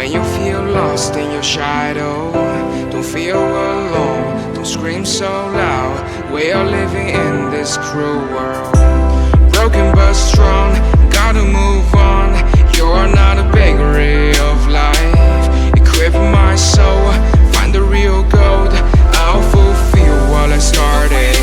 When you feel lost in your shadow, don't feel alone, don't scream so loud. We are living in this cruel world, broken but strong, gotta move on. You're not a bakery of life. Equip my soul, find the real gold. I'll fulfill what I started.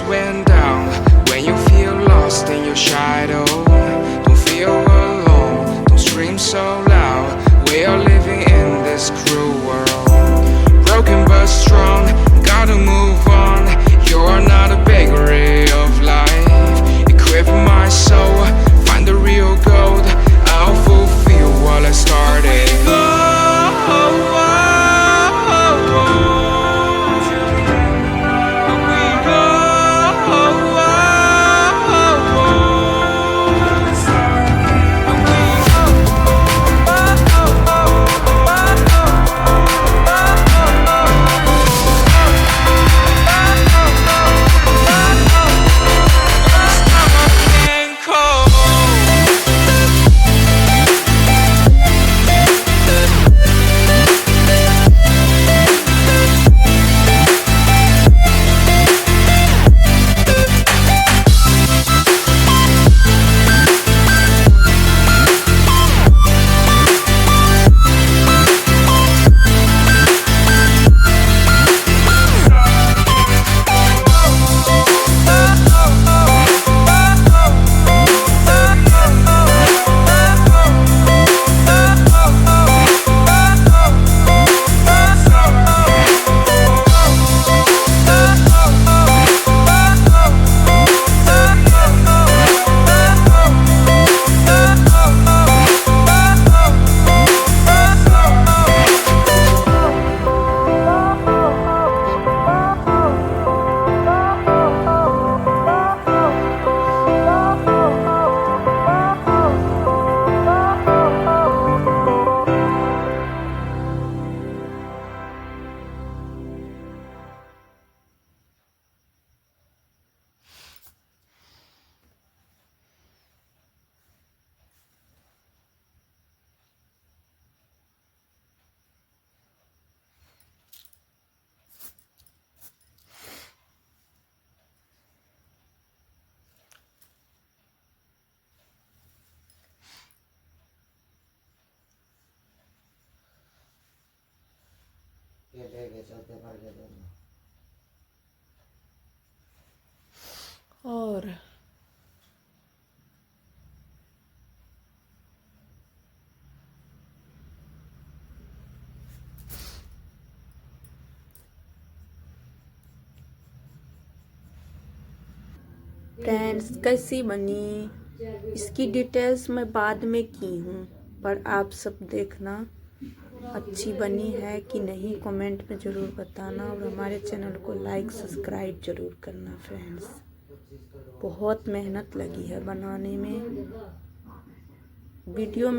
Went down. When you feel lost in your shadow, don't feel alone, don't scream so loud. We are living in this cruel world, broken but strong, gotta move on. You're not a bakery of life. Equip my soul, find the real gold. I'll fulfill what I started. और friends कैसी बनी, इसकी details मैं बाद में की हूँ, पर आप सब देखना अच्छी बनी है कि नहीं कमेंट में ज़रूर बताना। और हमारे चैनल को लाइक सब्सक्राइब ज़रूर करना फ्रेंड्स। बहुत मेहनत लगी है बनाने में। वीडियो में